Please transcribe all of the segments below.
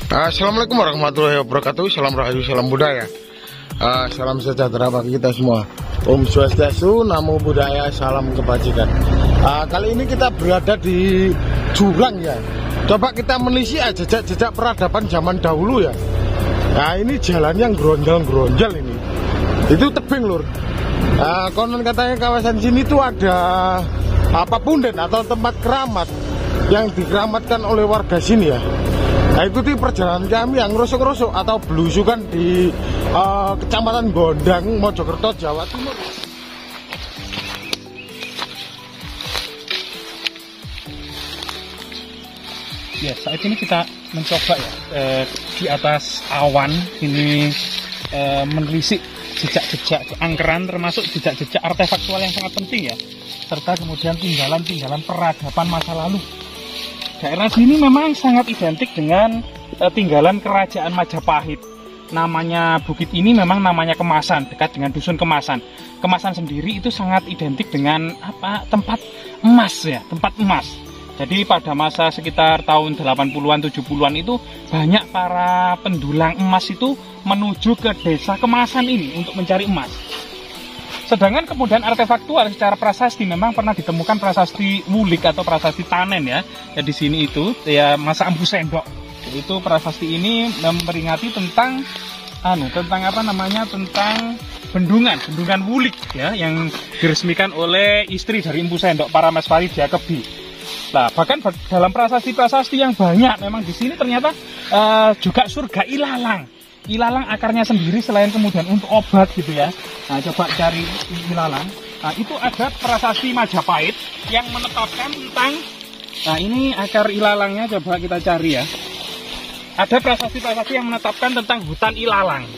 Assalamualaikum warahmatullahi wabarakatuh. Salam rahayu, salam budaya. Salam sejahtera bagi kita semua. Om Swastiastu, Namo Buddhaya, salam kebajikan. Kali ini kita berada di jurang ya. Coba kita menelisik jejak-jejak peradaban zaman dahulu ya. Nah, ini jalan yang gronjal-gronjal ini. Itu tebing lur. Konon katanya kawasan sini tuh ada punden atau tempat keramat yang dikeramatkan oleh warga sini ya. Nah, ikuti perjalanan kami yang rosok-rosok atau belusukan di Kecamatan Gondang, Mojokerto, Jawa Timur. Ya, saat ini kita mencoba ya di atas awan ini menelisik jejak-jejak angkeran, termasuk jejak-jejak artefaktual yang sangat penting ya, serta kemudian tinggalan-tinggalan peradaban masa lalu. Daerah sini memang sangat identik dengan tinggalan kerajaan Majapahit. Namanya bukit ini memang namanya Kemasan, dekat dengan dusun Kemasan. Kemasan sendiri itu sangat identik dengan tempat emas ya, tempat emas. Jadi pada masa sekitar tahun 80-an, 70-an itu banyak para pendulang emas itu menuju ke desa Kemasan ini untuk mencari emas. Sedangkan kemudian artefaktual secara prasasti memang pernah ditemukan prasasti Wulik atau prasasti Tanen ya. Ya di sini itu ya masa Empu Sendok. Itu prasasti ini memperingati tentang tentang bendungan Wulik ya yang diresmikan oleh istri dari Empu Sendok, Parameswari Diakebi. Nah, bahkan dalam prasasti-prasasti yang banyak memang di sini ternyata juga surga ilalang. Ilalang akarnya sendiri selain kemudian untuk obat gitu ya. Nah, coba cari ilalang. Nah, itu ada prasasti Majapahit yang menetapkan tentang, nah ini akar ilalangnya coba kita cari ya. Ada prasasti-prasasti yang menetapkan tentang hutan ilalang.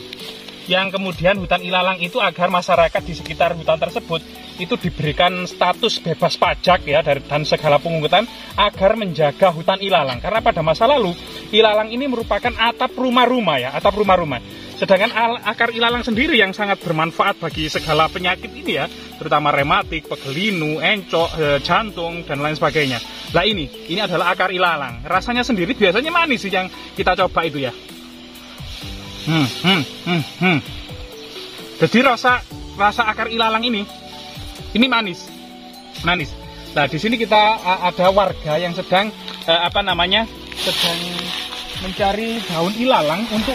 Yang kemudian hutan ilalang itu agar masyarakat di sekitar hutan tersebut itu diberikan status bebas pajak ya dan segala pungutan agar menjaga hutan ilalang. Karena pada masa lalu ilalang ini merupakan atap rumah-rumah ya, atap rumah-rumah. Sedangkan akar ilalang sendiri yang sangat bermanfaat bagi segala penyakit ini ya, terutama rematik, pegelinu, encok, jantung dan lain sebagainya. Nah ini adalah akar ilalang. Rasanya sendiri biasanya manis sih yang kita coba itu ya. Jadi rasa akar ilalang ini manis. Nah di sini kita ada warga yang sedang sedang mencari daun ilalang untuk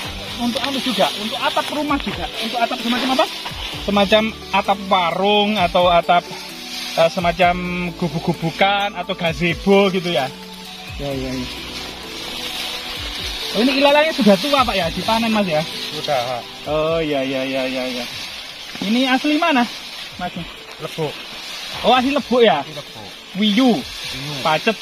atap rumah juga, untuk atap semacam apa? Semacam atap warung atau atap semacam gubuk-gubukan atau gazebo gitu ya. Ya. Oh, ini ilalangnya sudah tua Pak ya, dipanen Mas ya? Sudah. Oh iya. Ini asli mana Mas? Lebok. Oh asli Lebok ya? Lebok. Wiyu. Pacet.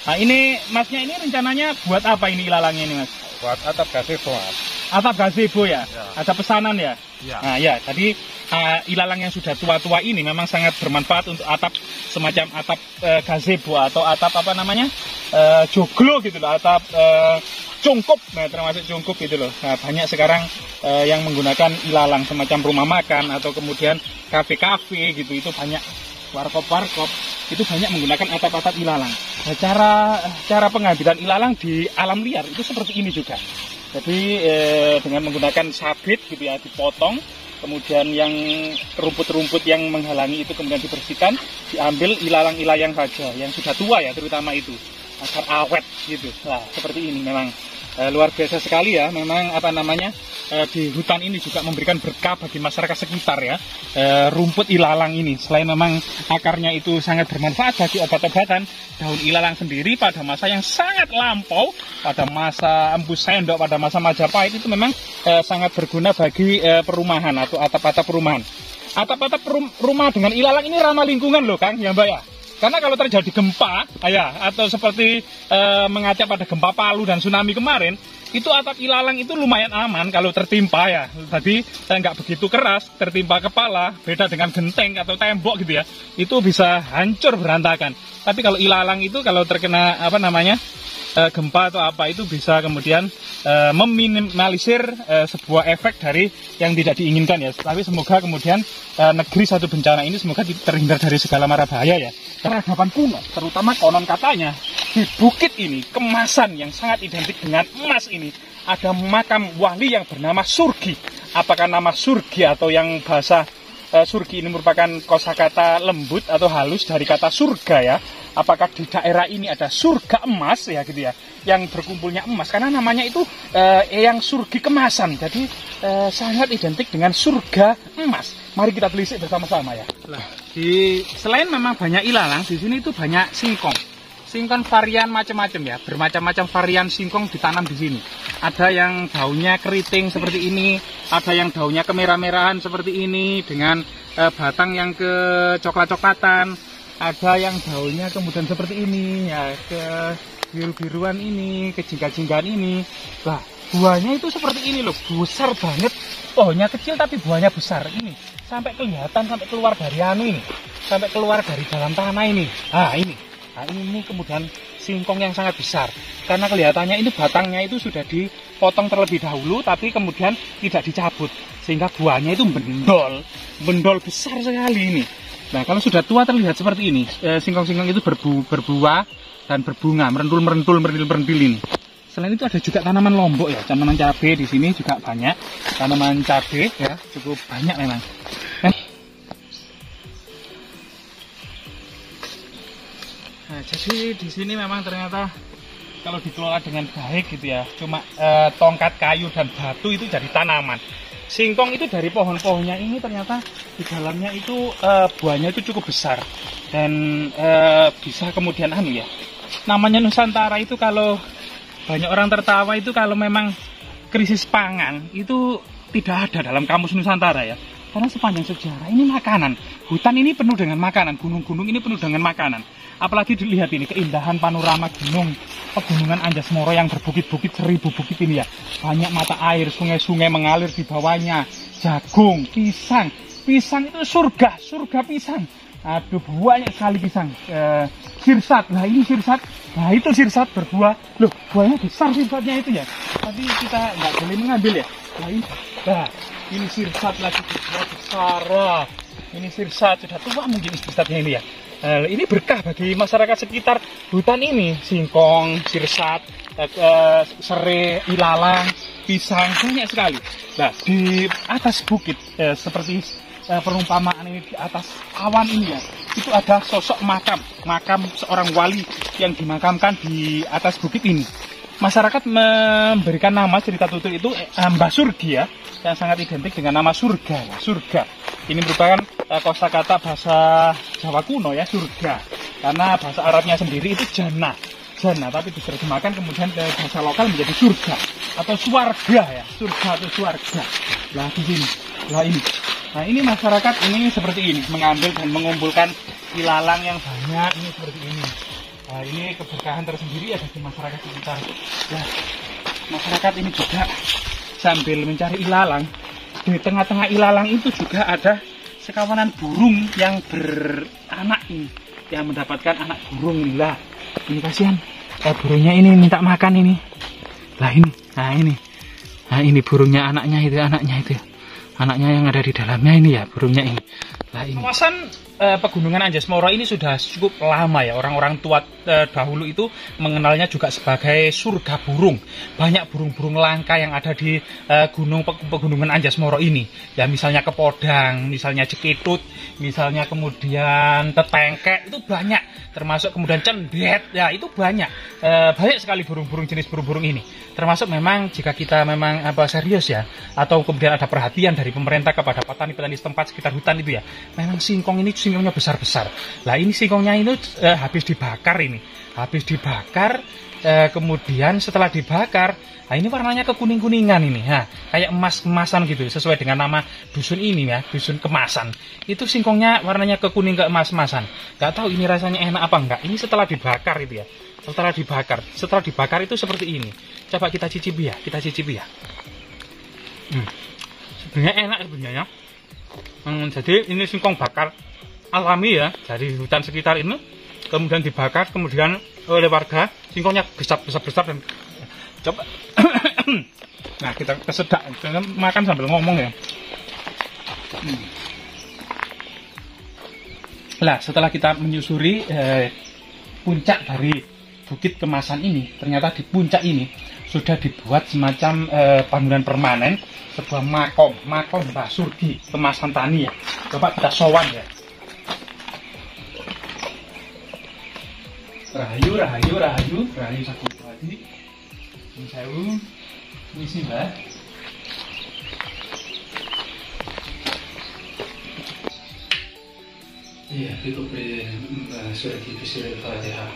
Nah ini Masnya ini rencananya buat apa ini ilalangnya ini Mas? Buat atap gazebo Mas. Atap gazebo ya? Ada pesanan ya? Ya. Nah ya, jadi ilalang yang sudah tua-tua ini memang sangat bermanfaat untuk atap semacam atap gazebo atau atap joglo gitu loh, atap cungkup, nah termasuk cungkup gitu loh. Nah, banyak sekarang yang menggunakan ilalang semacam rumah makan atau kemudian kafe-kafe gitu, itu banyak warkop itu banyak menggunakan atap-atap ilalang. Nah, cara pengambilan ilalang di alam liar itu seperti ini juga. Jadi dengan menggunakan sabit gitu ya, dipotong, kemudian yang rumput-rumput yang menghalangi itu kemudian dibersihkan, diambil ilalang-ilalang saja yang sudah tua ya, terutama itu agar awet gitu. Nah, seperti ini memang luar biasa sekali ya. Memang di hutan ini juga memberikan berkah bagi masyarakat sekitar ya. Rumput ilalang ini selain memang akarnya itu sangat bermanfaat bagi obat-obatan, daun ilalang sendiri pada masa yang sangat lampau, pada masa Empu Sendok, pada masa Majapahit itu memang sangat berguna bagi perumahan atau atap-atap perumahan. Atap-atap rumah dengan ilalang ini ramah lingkungan loh Kang ya Mbak ya. Karena kalau terjadi gempa, atau seperti mengaca pada gempa Palu dan tsunami kemarin, itu atap ilalang itu lumayan aman kalau tertimpa ya. Jadi nggak begitu keras, tertimpa kepala, beda dengan genteng atau tembok gitu ya. Itu bisa hancur berantakan. Tapi kalau ilalang itu kalau terkena gempa atau apa itu bisa kemudian meminimalisir sebuah efek dari yang tidak diinginkan ya. Tapi semoga kemudian negeri satu bencana ini semoga terhindar dari segala mara bahaya ya. Peradaban kuno, terutama konon katanya di bukit ini, kemasan yang sangat identik dengan emas ini, ada makam wali yang bernama Surgi. Apakah nama Surgi atau yang bahasa Surgi ini merupakan kosakata lembut atau halus dari kata surga ya? Apakah di daerah ini ada surga emas ya gitu ya, yang berkumpulnya emas, karena namanya itu yang Surgi kemasan, jadi sangat identik dengan surga emas. Mari kita telisik bersama-sama ya. Nah, selain memang banyak ilalang, di sini itu banyak singkong. Singkong varian macam-macam ya, bermacam-macam varian singkong ditanam di sini. Ada yang daunnya keriting seperti ini, ada yang daunnya kemerah-merahan seperti ini dengan batang yang kecoklat-coklatan, ada yang daunnya kemudian seperti ini ya, ke biru-biruan ini, ke jingga-jinggaan ini. Nah, buahnya itu seperti ini loh, besar banget. Pohonnya kecil tapi buahnya besar ini, sampai kelihatan, sampai keluar dari ini, sampai keluar dari dalam tanah ini. Nah ini kemudian singkong yang sangat besar, karena kelihatannya ini batangnya itu sudah dipotong terlebih dahulu, tapi kemudian tidak dicabut, sehingga buahnya itu bendol besar sekali ini. Nah kalau sudah tua terlihat seperti ini, singkong-singkong itu berbuah dan berbunga, merentul ini. Selain itu ada juga tanaman lombok ya, tanaman cabai di sini juga banyak, tanaman cabai ya cukup banyak memang. Nah, jadi di sini memang ternyata kalau dikelola dengan baik gitu ya, cuma tongkat kayu dan batu itu jadi tanaman. Singkong itu dari pohon-pohonnya ini ternyata di dalamnya itu buahnya itu cukup besar dan bisa kemudian ya. Namanya Nusantara itu kalau banyak orang tertawa itu kalau memang krisis pangan itu tidak ada dalam kamus Nusantara ya. Karena sepanjang sejarah ini makanan, hutan ini penuh dengan makanan, gunung-gunung ini penuh dengan makanan. Apalagi dilihat ini keindahan panorama pegunungan Anjasmara yang berbukit-bukit, 1000 bukit ini ya. Banyak mata air, sungai-sungai mengalir di bawahnya, jagung, pisang itu surga pisang. Aduh banyak sekali pisang. Sirsat, nah ini sirsat, nah itu sirsat berbuah. Loh buahnya besar sirsatnya itu ya. Tapi kita nggak boleh mengambil ya. Nah ini sirsat lagi berbuah besar. Ini sirsat sudah tua mungkin sirsatnya ini ya. Ini berkah bagi masyarakat sekitar hutan ini, singkong, sirsat, serai, ilalang, pisang, banyak sekali. Nah, di atas bukit, seperti perumpamaan ini di atas awan ini ya, itu ada sosok makam seorang wali yang dimakamkan di atas bukit ini. Masyarakat memberikan nama cerita tutur itu Mbah Surgi ya, yang sangat identik dengan nama surga ya, surga. Ini merupakan kosakata bahasa Jawa kuno ya, surga. Karena bahasa Arabnya sendiri itu jannah, tapi diterjemahkan kemudian ke bahasa lokal menjadi surga atau swarga ya, surga atau swarga. Nah di sini, nah ini masyarakat ini seperti ini, mengambil dan mengumpulkan ilalang yang banyak ini seperti ini. Nah ini keberkahan tersendiri ada di masyarakat sekitar. Nah masyarakat ini juga sambil mencari ilalang, di tengah-tengah ilalang itu juga ada sekawanan burung yang beranak ini, yang mendapatkan anak burung ini lah. Ini kasihan, burungnya ini minta makan ini. Lah ini, nah ini burungnya anaknya itu, anaknya yang ada di dalamnya ini ya burungnya ini. Lah ini. Kawasan pegunungan Anjasmara ini sudah cukup lama ya, orang-orang tua dahulu itu mengenalnya juga sebagai surga burung. Banyak burung-burung langka yang ada di pegunungan Anjasmara ini. Ya misalnya kepodang, misalnya cekitut, misalnya kemudian tetengkek, itu banyak. Termasuk kemudian cendet, ya itu banyak. Banyak sekali burung-burung, jenis burung-burung ini. Termasuk memang jika kita memang serius ya, atau kemudian ada perhatian dari pemerintah kepada petani-petani setempat sekitar hutan itu ya, memang singkong ini singkongnya besar-besar. Lah ini singkongnya itu habis dibakar ini. Habis dibakar, kemudian setelah dibakar, nah ini warnanya kekuning-kuningan ini. Nah, kayak emas-emasan gitu, sesuai dengan nama dusun ini ya, dusun kemasan. Itu singkongnya warnanya kekuning ke emas-emasan. Gak tahu ini rasanya enak apa enggak. Ini setelah dibakar itu ya. Setelah dibakar itu seperti ini. Coba kita cicipi ya, Sebenarnya enak sebenarnya. Jadi ini singkong bakar alami ya, dari hutan sekitar ini, kemudian dibakar, kemudian oleh warga, singkongnya besar dan coba. Nah kita kesedak, makan sambil ngomong ya. Nah setelah kita menyusuri puncak dari Bukit Kemasan ini, ternyata di puncak ini sudah dibuat semacam bangunan permanen, sebuah makom Mbah Surgi Kemasan Tani ya. Coba kita sowan ya. Rahayu Sakutwati. Ini sewu, misi Mbah. Iya, cukup surat Al-Fatihah.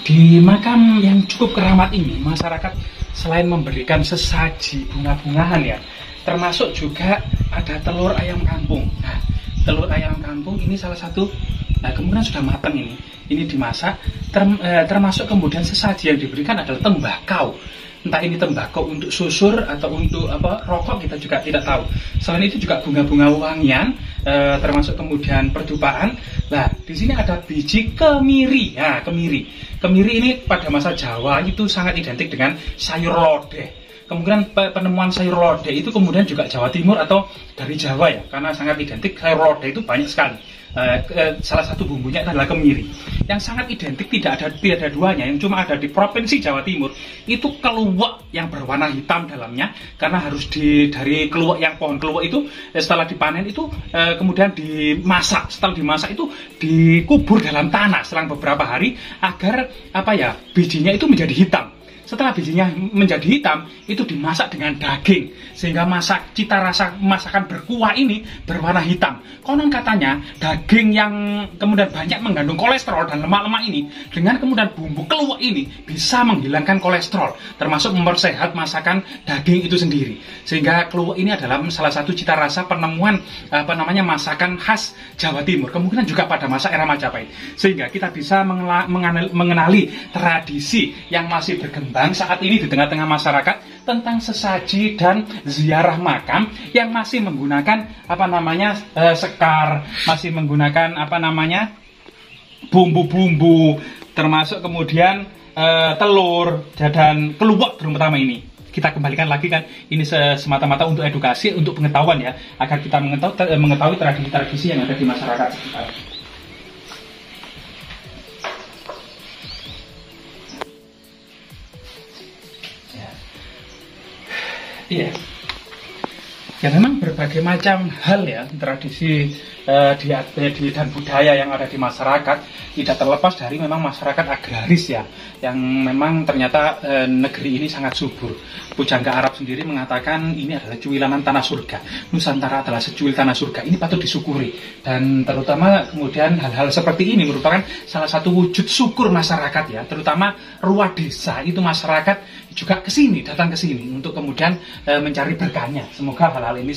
Di makam yang cukup keramat ini, masyarakat selain memberikan sesaji bunga-bungahan ya, termasuk juga ada telur ayam kampung. Nah, telur ayam kampung ini salah satu, nah kemudian sudah matang ini dimasak, termasuk kemudian sesaji yang diberikan adalah tembakau. Entah ini tembakau untuk susur atau untuk apa rokok, kita juga tidak tahu. Selain itu juga bunga-bunga wangian, termasuk kemudian percupaan. Nah, di sini ada biji kemiri. Nah, kemiri ini pada masa Jawa itu sangat identik dengan sayur lodeh. Kemudian penemuan sayur lodeh itu kemudian juga Jawa Timur atau dari Jawa ya, karena sangat identik. Sayur lodeh itu banyak sekali. Salah satu bumbunya adalah kemiri, yang sangat identik, tidak ada duanya, yang cuma ada di provinsi Jawa Timur. Itu keluak yang berwarna hitam dalamnya, karena harus dari keluak, yang pohon keluak itu setelah dipanen itu kemudian dimasak. Setelah dimasak itu dikubur dalam tanah selang beberapa hari agar bijinya itu menjadi hitam. Setelah bijinya menjadi hitam, itu dimasak dengan daging, sehingga cita rasa masakan berkuah ini berwarna hitam. Konon katanya, daging yang kemudian banyak mengandung kolesterol dan lemak-lemak ini, dengan kemudian bumbu keluak ini, bisa menghilangkan kolesterol, termasuk mempersehat masakan daging itu sendiri. Sehingga keluak ini adalah salah satu cita rasa penemuan, masakan khas Jawa Timur, kemungkinan juga pada masa era Majapahit. Sehingga kita bisa mengenali tradisi yang masih berkembang saat ini di tengah-tengah masyarakat tentang sesaji dan ziarah makam yang masih menggunakan sekar, masih menggunakan bumbu-bumbu, termasuk kemudian telur dan keluak terutama ini. Kita kembalikan lagi kan, ini semata-mata untuk edukasi, untuk pengetahuan ya, agar kita mengetahui tradisi-tradisi yang ada di masyarakat sekitar. Iya, ya memang berbagai macam hal ya, tradisi dan budaya yang ada di masyarakat tidak terlepas dari memang masyarakat agraris ya, yang memang ternyata negeri ini sangat subur. Pujangga Arab sendiri mengatakan ini adalah cuilanan tanah surga. Nusantara adalah secuil tanah surga. Ini patut disyukuri, dan terutama kemudian hal-hal seperti ini merupakan salah satu wujud syukur masyarakat ya, terutama ruah desa itu masyarakat juga datang ke sini untuk kemudian mencari berkahnya. Semoga hal-hal ini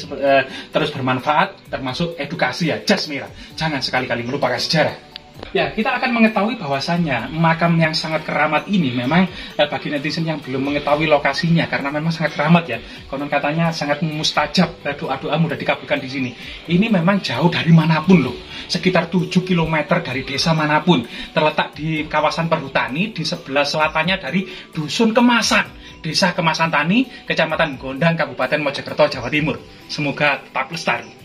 terus bermanfaat, termasuk edukasi ya, jas merah. Jangan sekali-kali melupakan sejarah. Ya, kita akan mengetahui bahwasannya makam yang sangat keramat ini memang bagi netizen yang belum mengetahui lokasinya, karena memang sangat keramat ya. Konon katanya sangat mustajab, doa-doa mudah dikabulkan di sini. Ini memang jauh dari manapun loh, sekitar 7 km dari desa manapun. Terletak di kawasan perhutani, di sebelah selatannya dari Dusun Kemasan, Desa Kemasan Tani, Kecamatan Gondang, Kabupaten Mojokerto, Jawa Timur. Semoga tetap lestari.